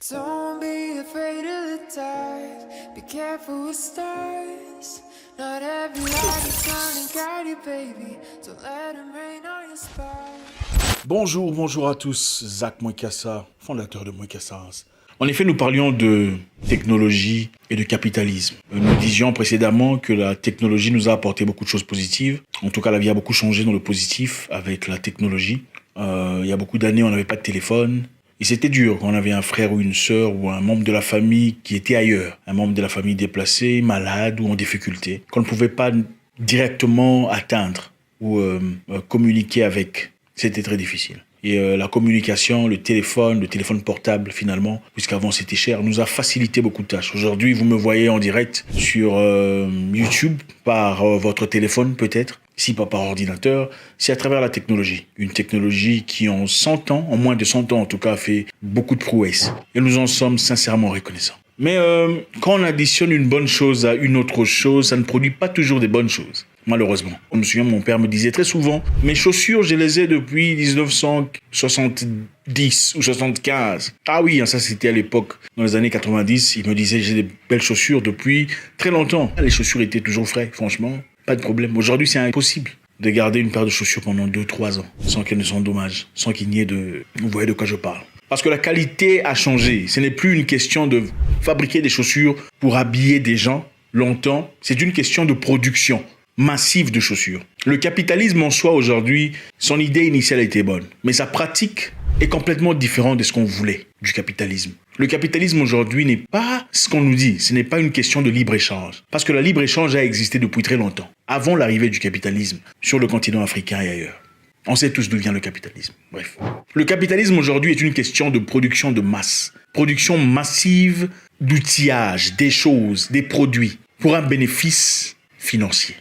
Don't be afraid of the dark. Be careful with stars. Not every light is shining guide you, baby. Don't let them rain on your spark. Bonjour à tous, Zach Mwekassa, fondateur de Mwekassa. En effet, nous parlions de technologie et de capitalisme. Nous disions précédemment que la technologie nous a apporté beaucoup de choses positives. En tout cas, la vie a beaucoup changé dans le positif avec la technologie. Il y a beaucoup d'années, on n'avait pas de téléphone. Et c'était dur quand on avait un frère ou une sœur ou un membre de la famille qui était ailleurs. Un membre de la famille déplacé, malade ou en difficulté. Qu'on ne pouvait pas directement atteindre ou communiquer avec. C'était très difficile. Et la communication, le téléphone portable finalement, puisqu'avant c'était cher, nous a facilité beaucoup de tâches. Aujourd'hui, vous me voyez en direct sur YouTube, par votre téléphone peut-être, si pas par ordinateur, c'est à travers la technologie. Une technologie qui en 100 ans, en moins de 100 ans en tout cas, a fait beaucoup de prouesses. Et nous en sommes sincèrement reconnaissants. Mais quand on additionne une bonne chose à une autre chose, ça ne produit pas toujours des bonnes choses. Malheureusement. Je me souviens, mon père me disait très souvent, mes chaussures, je les ai depuis 1970 ou 75. Ah oui, ça c'était à l'époque, dans les années 90. Il me disait, j'ai des belles chaussures depuis très longtemps. Les chaussures étaient toujours fraîches, franchement, pas de problème. Aujourd'hui, c'est impossible de garder une paire de chaussures pendant 2-3 ans, sans qu'elles ne s'endommagent, sans qu'il n'y ait de... Vous voyez de quoi je parle. Parce que la qualité a changé. Ce n'est plus une question de fabriquer des chaussures pour habiller des gens longtemps. C'est une question de production massive de chaussures. Le capitalisme en soi aujourd'hui, son idée initiale était bonne, mais sa pratique est complètement différente de ce qu'on voulait du capitalisme. Le capitalisme aujourd'hui n'est pas ce qu'on nous dit, ce n'est pas une question de libre-échange, parce que la libre-échange a existé depuis très longtemps, avant l'arrivée du capitalisme sur le continent africain et ailleurs. On sait tous d'où vient le capitalisme. Bref. Le capitalisme aujourd'hui est une question de production de masse, production massive d'outillage, des choses, des produits, pour un bénéfice financier.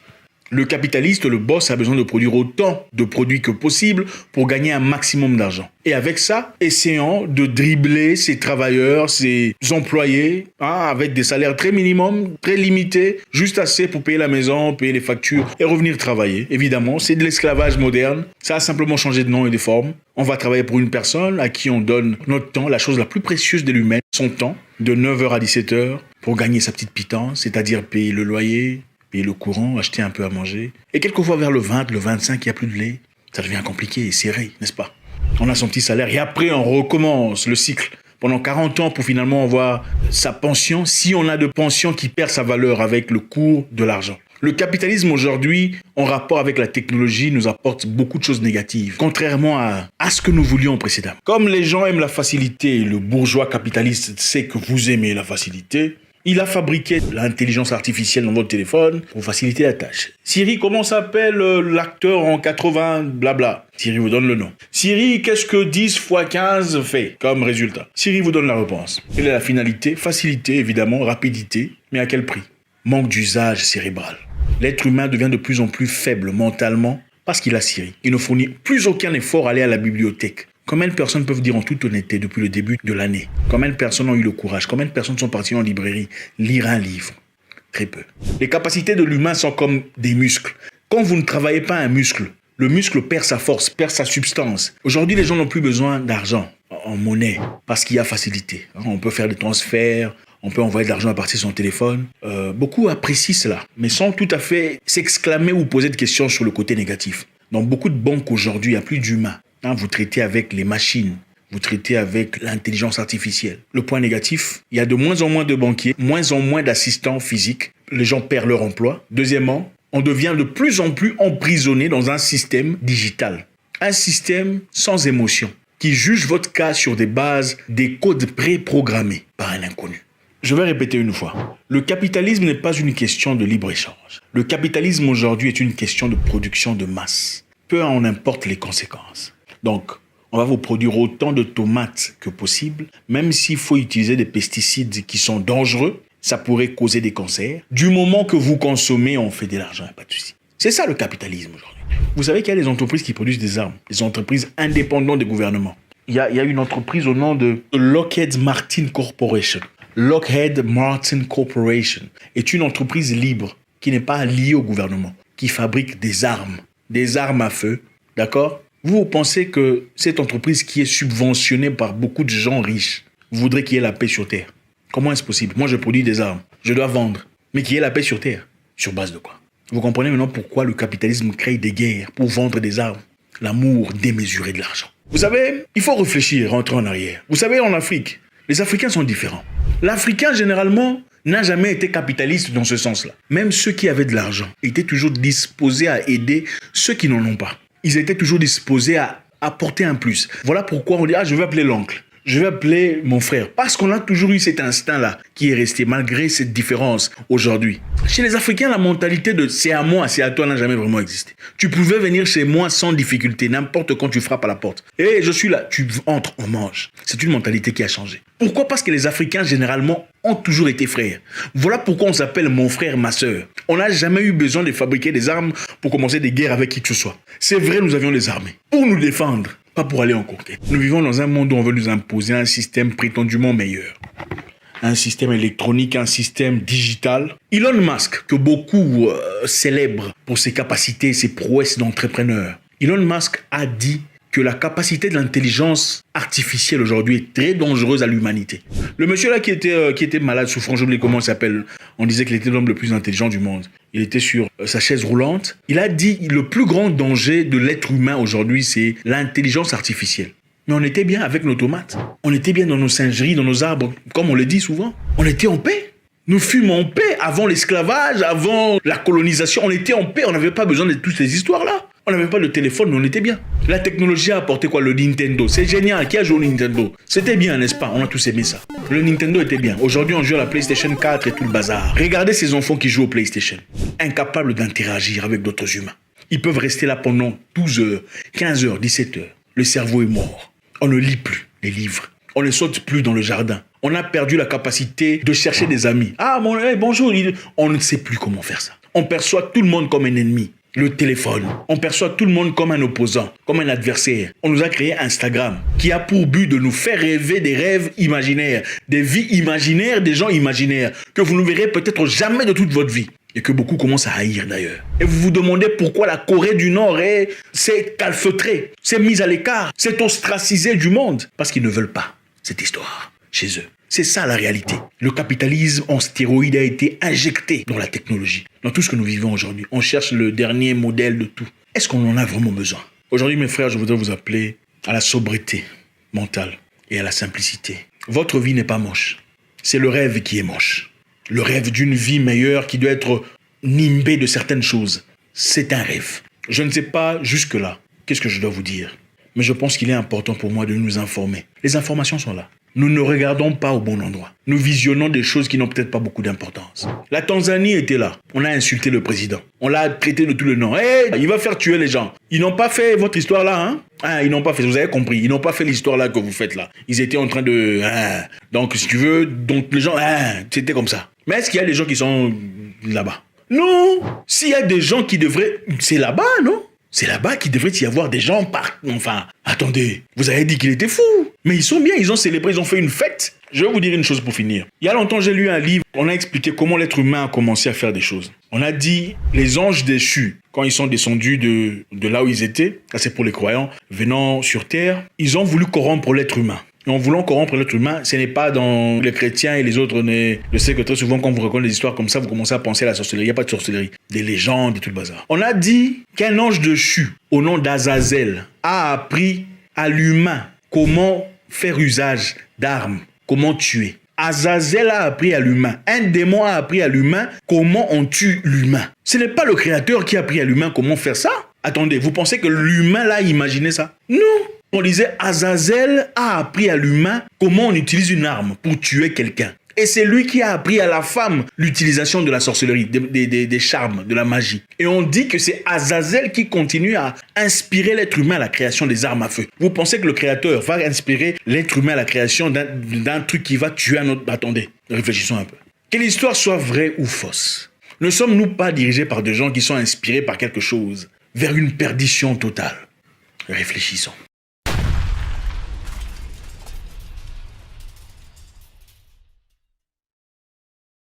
Le capitaliste, le boss, a besoin de produire autant de produits que possible pour gagner un maximum d'argent. Et avec ça, essayant de dribbler ses travailleurs, ses employés, avec des salaires très minimums, très limités, juste assez pour payer la maison, payer les factures et revenir travailler. Évidemment, c'est de l'esclavage moderne. Ça a simplement changé de nom et de forme. On va travailler pour une personne à qui on donne notre temps, la chose la plus précieuse de l'humain, son temps, de 9h à 17h, pour gagner sa petite pitance, c'est-à-dire payer le loyer, payer le courant, acheter un peu à manger. Et quelquefois vers le 20, le 25, il n'y a plus de lait. Ça devient compliqué et serré, n'est-ce pas? On a son petit salaire et après on recommence le cycle pendant 40 ans pour finalement avoir sa pension, si on a de pension qui perd sa valeur avec le cours de l'argent. Le capitalisme aujourd'hui, en rapport avec la technologie, nous apporte beaucoup de choses négatives, contrairement à ce que nous voulions précédemment. Comme les gens aiment la facilité, le bourgeois capitaliste sait que vous aimez la facilité, il a fabriqué l'intelligence artificielle dans votre téléphone pour faciliter la tâche. Siri, comment s'appelle l'acteur en 80, blabla? Siri vous donne le nom. Siri, qu'est-ce que 10 x 15 fait comme résultat? Siri vous donne la réponse. Quelle est la finalité? Facilité, évidemment, rapidité, mais à quel prix? Manque d'usage cérébral. L'être humain devient de plus en plus faible mentalement parce qu'il a Siri. Il ne fournit plus aucun effort à aller à la bibliothèque. Combien de personnes peuvent dire en toute honnêteté depuis le début de l'année? Combien de personnes ont eu le courage? Combien de personnes sont parties en librairie lire un livre? Très peu. Les capacités de l'humain sont comme des muscles. Quand vous ne travaillez pas un muscle, le muscle perd sa force, perd sa substance. Aujourd'hui, les gens n'ont plus besoin d'argent en monnaie parce qu'il y a facilité. On peut faire des transferts, on peut envoyer de l'argent à partir de son téléphone. Beaucoup apprécient cela, mais sans tout à fait s'exclamer ou poser de questions sur le côté négatif. Dans beaucoup de banques aujourd'hui, il n'y a plus d'humains. Vous traitez avec les machines, vous traitez avec l'intelligence artificielle. Le point négatif, il y a de moins en moins de banquiers, moins en moins d'assistants physiques. Les gens perdent leur emploi. Deuxièmement, on devient de plus en plus emprisonné dans un système digital. Un système sans émotion, qui juge votre cas sur des bases, des codes préprogrammés par un inconnu. Je vais répéter une fois. Le capitalisme n'est pas une question de libre-échange. Le capitalisme aujourd'hui est une question de production de masse. Peu en importe les conséquences. Donc, on va vous produire autant de tomates que possible, même s'il faut utiliser des pesticides qui sont dangereux, ça pourrait causer des cancers. Du moment que vous consommez, on fait de l'argent, pas de souci. C'est ça le capitalisme aujourd'hui. Vous savez qu'il y a des entreprises qui produisent des armes, des entreprises indépendantes des gouvernements. Il y a une entreprise au nom de Lockheed Martin Corporation. Lockheed Martin Corporation est une entreprise libre qui n'est pas liée au gouvernement, qui fabrique des armes à feu, d'accord? Vous pensez que cette entreprise qui est subventionnée par beaucoup de gens riches, vous voudrez qu'il y ait la paix sur Terre. Comment est-ce possible? Moi, je produis des armes. Je dois vendre. Mais qu'il y ait la paix sur Terre. Sur base de quoi? Vous comprenez maintenant pourquoi le capitalisme crée des guerres pour vendre des armes? L'amour démesuré de l'argent. Vous savez, il faut réfléchir, rentrer en arrière. Vous savez, en Afrique, les Africains sont différents. L'Africain, généralement, n'a jamais été capitaliste dans ce sens-là. Même ceux qui avaient de l'argent étaient toujours disposés à aider ceux qui n'en ont pas. Ils étaient toujours disposés à apporter un plus. Voilà pourquoi on dit « Ah, je vais appeler l'oncle. Je vais appeler mon frère. » Parce qu'on a toujours eu cet instinct-là qui est resté malgré cette différence aujourd'hui. Chez les Africains, la mentalité de « c'est à moi, c'est à toi » n'a jamais vraiment existé. Tu pouvais venir chez moi sans difficulté, n'importe quand tu frappes à la porte. « Hé, je suis là. » Tu entres, on mange. C'est une mentalité qui a changé. Pourquoi? Parce que les Africains, généralement, ont toujours été frères. Voilà pourquoi on s'appelle mon frère, ma sœur. On n'a jamais eu besoin de fabriquer des armes pour commencer des guerres avec qui que ce soit. C'est vrai, nous avions des armées pour nous défendre, pas pour aller en conquête. Nous vivons dans un monde où on veut nous imposer un système prétendument meilleur. Un système électronique, un système digital. Elon Musk, que beaucoup célèbrent pour ses capacités, ses prouesses d'entrepreneur. Elon Musk a dit que la capacité de l'intelligence artificielle aujourd'hui est très dangereuse à l'humanité. Le monsieur là qui était malade, souffrant, je ne sais comment il s'appelle, on disait qu'il était l'homme le plus intelligent du monde. Il était sur sa chaise roulante. Il a dit le plus grand danger de l'être humain aujourd'hui, c'est l'intelligence artificielle. Mais on était bien avec nos tomates. On était bien dans nos singeries, dans nos arbres, comme on le dit souvent. On était en paix. Nous fûmes en paix avant l'esclavage, avant la colonisation. On était en paix, on n'avait pas besoin de toutes ces histoires-là. On n'avait pas de téléphone, mais on était bien. La technologie a apporté quoi? Le Nintendo. C'est génial. Qui a joué au Nintendo? C'était bien, n'est-ce pas? On a tous aimé ça. Le Nintendo était bien. Aujourd'hui, on joue à la PlayStation 4 et tout le bazar. Regardez ces enfants qui jouent au PlayStation. Incapables d'interagir avec d'autres humains. Ils peuvent rester là pendant 12 heures, 15 heures, 17 heures. Le cerveau est mort. On ne lit plus les livres. On ne saute plus dans le jardin. On a perdu la capacité de chercher des amis. Ah, bonjour. On ne sait plus comment faire ça. On perçoit tout le monde comme un ennemi. Le téléphone. On perçoit tout le monde comme un opposant, comme un adversaire. On nous a créé Instagram, qui a pour but de nous faire rêver des rêves imaginaires, des vies imaginaires, des gens imaginaires, que vous ne verrez peut-être jamais de toute votre vie. Et que beaucoup commencent à haïr d'ailleurs. Et vous vous demandez pourquoi la Corée du Nord s'est calfeutrée, s'est mise à l'écart, s'est ostracisée du monde. Parce qu'ils ne veulent pas cette histoire chez eux. C'est ça la réalité. Le capitalisme en stéroïde a été injecté dans la technologie, dans tout ce que nous vivons aujourd'hui. On cherche le dernier modèle de tout. Est-ce qu'on en a vraiment besoin? Aujourd'hui, mes frères, je voudrais vous appeler à la sobriété mentale et à la simplicité. Votre vie n'est pas moche. C'est le rêve qui est moche. Le rêve d'une vie meilleure qui doit être nimbée de certaines choses. C'est un rêve. Je ne sais pas jusque-là qu'est-ce que je dois vous dire. Mais je pense qu'il est important pour moi de nous informer. Les informations sont là. Nous ne regardons pas au bon endroit. Nous visionnons des choses qui n'ont peut-être pas beaucoup d'importance. La Tanzanie était là. On a insulté le président. On l'a traité de tout le nom. Hey, il va faire tuer les gens. Ils n'ont pas fait votre histoire là, hein? Ah, ils n'ont pas fait. Vous avez compris. Ils n'ont pas fait l'histoire là que vous faites là. Ils étaient en train de... Donc, si tu veux, donc les gens... c'était comme ça. Mais est-ce qu'il y a des gens qui sont là-bas? Non. S'il y a des gens qui devraient... C'est là-bas, non? C'est là-bas qu'il devrait y avoir des gens Enfin, attendez, vous avez dit qu'il était fou. Mais ils sont bien, ils ont célébré, ils ont fait une fête. Je vais vous dire une chose pour finir. Il y a longtemps, j'ai lu un livre, on a expliqué comment l'être humain a commencé à faire des choses. On a dit, les anges déchus, quand ils sont descendus de là où ils étaient, ça c'est pour les croyants, venant sur terre, ils ont voulu corrompre l'être humain. Et en voulant corrompre l'être humain, ce n'est pas dans les chrétiens et les autres. Je sais que très souvent, quand vous racontez des histoires comme ça, vous commencez à penser à la sorcellerie. Il n'y a pas de sorcellerie. Des légendes et tout le bazar. On a dit qu'un ange déchu, au nom d'Azazel, a appris à l'humain comment faire usage d'armes, comment tuer. Azazel a appris à l'humain. Un démon a appris à l'humain comment on tue l'humain. Ce n'est pas le créateur qui a appris à l'humain comment faire ça. Attendez, vous pensez que l'humain l'a imaginé ça? Non. On disait Azazel a appris à l'humain comment on utilise une arme pour tuer quelqu'un. Et c'est lui qui a appris à la femme l'utilisation de la sorcellerie, des charmes, de la magie. Et on dit que c'est Azazel qui continue à inspirer l'être humain à la création des armes à feu. Vous pensez que le créateur va inspirer l'être humain à la création d'un truc qui va tuer un autre? Attendez, réfléchissons un peu. Que l'histoire soit vraie ou fausse, ne sommes-nous pas dirigés par des gens qui sont inspirés par quelque chose vers une perdition totale? Réfléchissons.